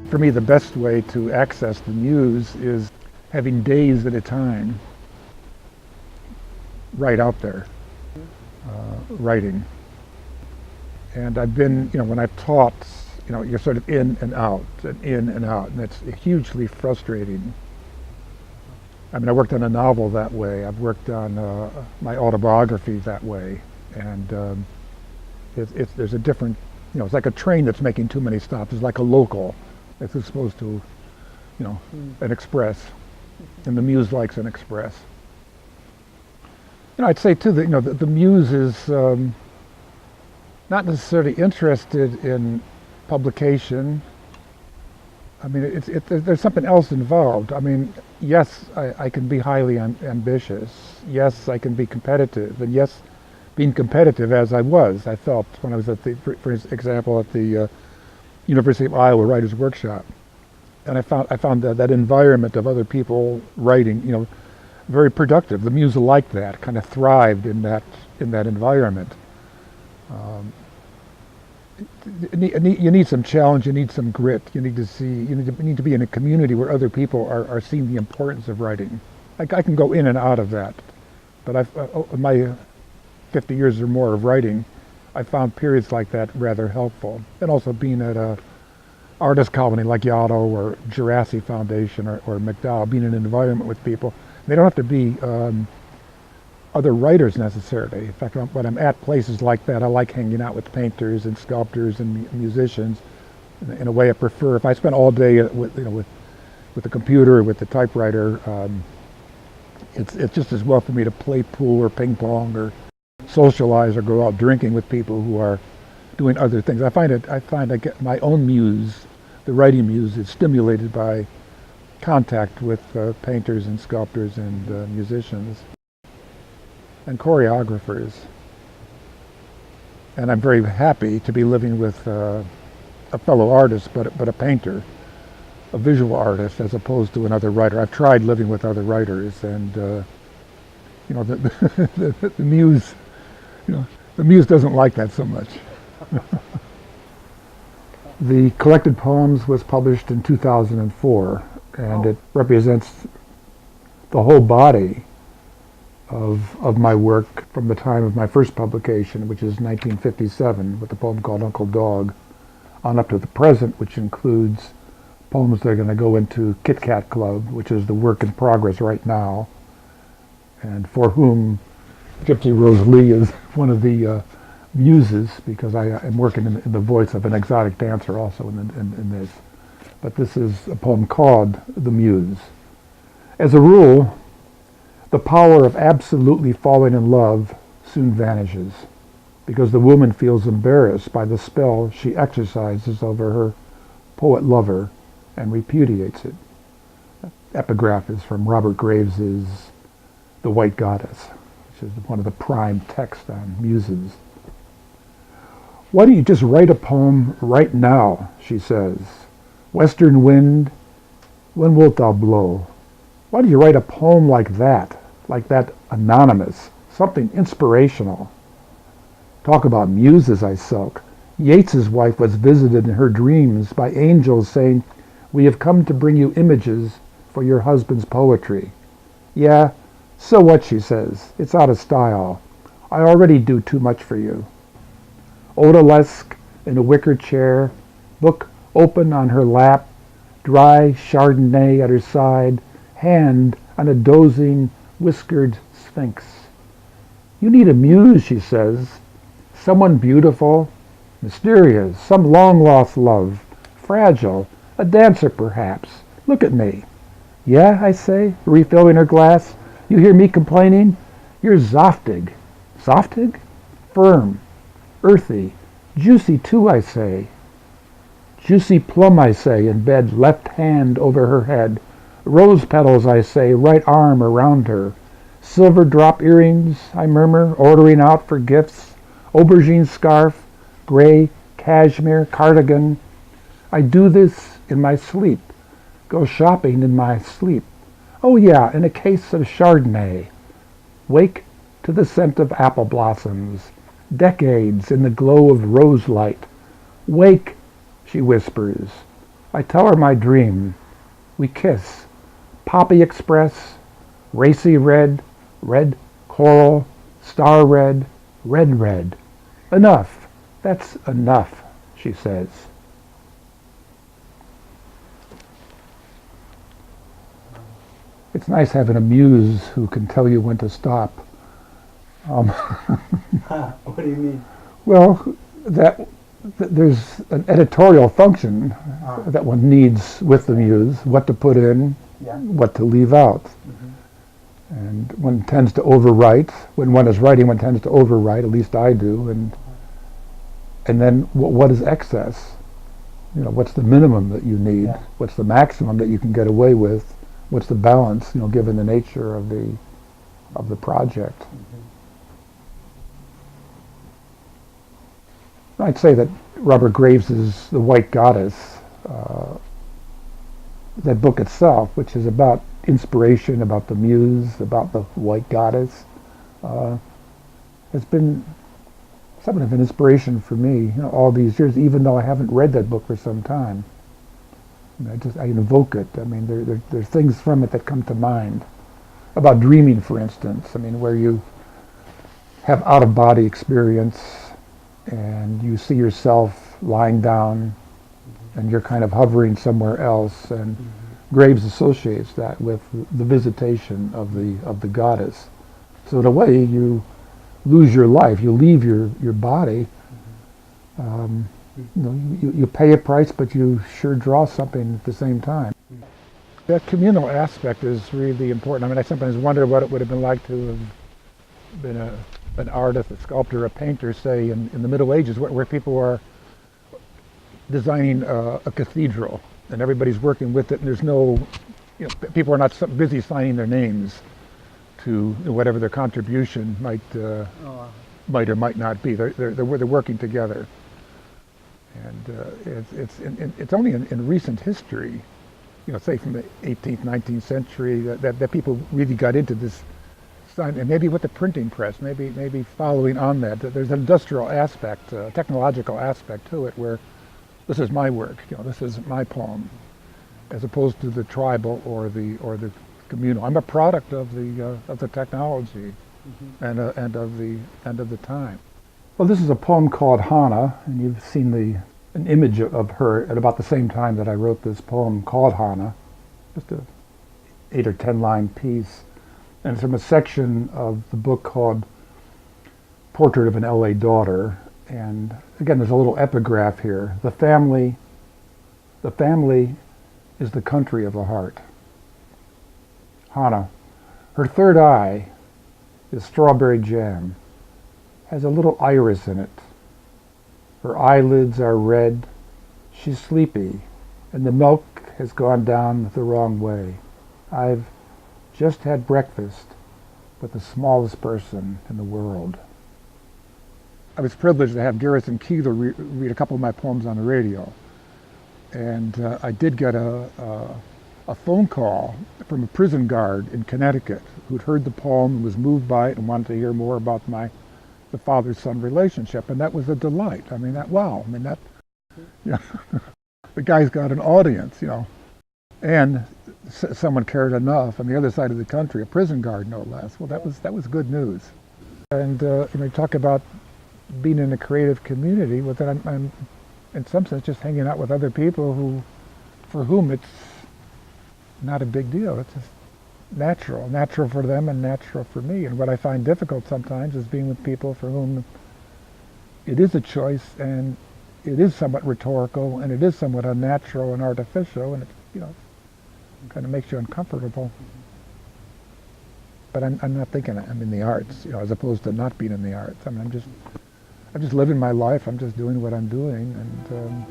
For me, the best way to access the Muse is having days at a time right out there, writing. And I've been, when I've taught, you're sort of in and out, and it's hugely frustrating. I mean, I worked on a novel that way. I've worked on my autobiography that way, and there's a different, it's like a train that's making too many stops. It's like a local, as opposed to, an express. And the Muse likes an express. I'd say too that the Muse is not necessarily interested in publication. I mean, there's something else involved. I mean, yes, I can be highly ambitious. Yes, I can be competitive. And yes, being competitive as I felt when I was at for example, at the University of Iowa Writers Workshop. And I found that environment of other people writing, very productive. The Muse liked that, kind of thrived in that environment. You need some challenge. You need some grit. You need to be in a community where other people are seeing the importance of writing. I can go in and out of that, but in my 50 years or more of writing, I found periods like that rather helpful. And also being at a artist colony like Yaddo or Jurassic Foundation or McDowell, being in an environment with people. They don't have to be other writers necessarily. In fact, when I'm at places like that, I like hanging out with painters and sculptors and musicians. In a way, I prefer. If I spend all day with the computer or with the typewriter, it's just as well for me to play pool or ping pong or socialize or go out drinking with people who are doing other things. I find I get my own muse, the writing muse, is stimulated by contact with painters and sculptors and musicians and choreographers. And I'm very happy to be living with a fellow artist, but a painter, a visual artist, as opposed to another writer. I've tried living with other writers, and the muse, the muse doesn't like that so much. The collected poems was published in 2004, and it represents the whole body of my work from the time of my first publication, which is 1957, with a poem called Uncle Dog, on up to the present, which includes poems that are going to go into Kit Kat Club, which is the work in progress right now, and for whom Gypsy Rose Lee is one of the muses, because I am working in the voice of an exotic dancer also in this. But this is a poem called The Muse. As a rule, the power of absolutely falling in love soon vanishes, because the woman feels embarrassed by the spell she exercises over her poet lover and repudiates it. Epigraph is from Robert Graves's The White Goddess, which is one of the prime texts on muses. Why don't you just write a poem right now, she says. Western wind, when wilt thou blow? Why do you write a poem like that anonymous, something inspirational? Talk about muses, I sulk. Yeats's wife was visited in her dreams by angels saying, "We have come to bring you images for your husband's poetry." Yeah, so what, she says. It's out of style. I already do too much for you. Odalisque in a wicker chair, book open on her lap, dry Chardonnay at her side, hand on a dozing, whiskered sphinx. You need a muse, she says. Someone beautiful, mysterious, some long-lost love, fragile, a dancer perhaps. Look at me. Yeah, I say, refilling her glass. You hear me complaining? You're Zoftig. Zoftig? Firm. Earthy. Juicy too, I say. Juicy plum, I say, in bed, left hand over her head. Rose petals, I say, right arm around her. Silver drop earrings, I murmur, ordering out for gifts. Aubergine scarf, gray cashmere cardigan. I do this in my sleep. Go shopping in my sleep. Oh yeah, in a case of Chardonnay. Wake to the scent of apple blossoms. Decades in the glow of rose light. Wake, she whispers. I tell her my dream. We kiss. Poppy Express, racy red, red coral, star red, red red. Enough. That's enough, she says. It's nice having a muse who can tell you when to stop. What do you mean? Well, there's an editorial function that one needs with the muse, what to put in, what to leave out. And one tends to overwrite. When one is writing, one tends to overwrite, at least I do. And then what is excess? You know, what's the minimum that you need? What's the maximum that you can get away with? What's the balance, you know, given the nature of the project? I'd say that Robert Graves' The White Goddess, that book itself, which is about inspiration, about the muse, about the white goddess, has been somewhat of an inspiration for me, you know, all these years, even though I haven't read that book for some time. I mean, I invoke it. I mean, there's things from it that come to mind. About dreaming, for instance. I mean, where you have out-of-body experience and you see yourself lying down and you're kind of hovering somewhere else, and Graves associates that with the visitation of the goddess. So in a way, you lose your life, you leave your body. You know, you pay a price, but you sure draw something at the same time. That communal aspect is really important. I mean, I sometimes wonder what it would have been like to have been an artist, a sculptor, a painter, say, in the Middle Ages, where people are designing a cathedral, and everybody's working with it, and there's no, you know, people are not so busy signing their names to whatever their contribution might or might not be. They're working together. And it's only in recent history, you know, say from the 18th, 19th century, that people really got into this sign, and maybe with the printing press, maybe following on that. There's an industrial aspect, technological aspect to it, where this is my work, you know, this is my poem, as opposed to the tribal or the communal. I'm a product of the technology and of the time. Well, this is a poem called Hana, and you've seen an image of her at about the same time that I wrote this poem called Hana, just a 8 or 10 line piece. And it's from a section of the book called Portrait of an LA Daughter. And again, there's a little epigraph here. The family is the country of the heart. Hana, her third eye is strawberry jam, has a little iris in it. Her eyelids are red. She's sleepy, and the milk has gone down the wrong way. I've just had breakfast with the smallest person in the world. I was privileged to have Garrison Keillor read a couple of my poems on the radio. And I did get a phone call from a prison guard in Connecticut who'd heard the poem and was moved by it and wanted to hear more about the father-son relationship, and that was a delight. I mean, you know, the guy's got an audience, you know, and someone cared enough on the other side of the country, a prison guard no less. Well, that was good news. And when you talk about being in a creative community, well, then I'm in some sense just hanging out with other people for whom it's not a big deal. It's just natural for them and natural for me. And what I find difficult sometimes is being with people for whom it is a choice, and it is somewhat rhetorical, and it is somewhat unnatural and artificial, and it, you know, kind of makes you uncomfortable. But I'm not thinking I'm in the arts, you know, as opposed to not being in the arts. I mean, I'm just living my life. I'm just doing what I'm doing, and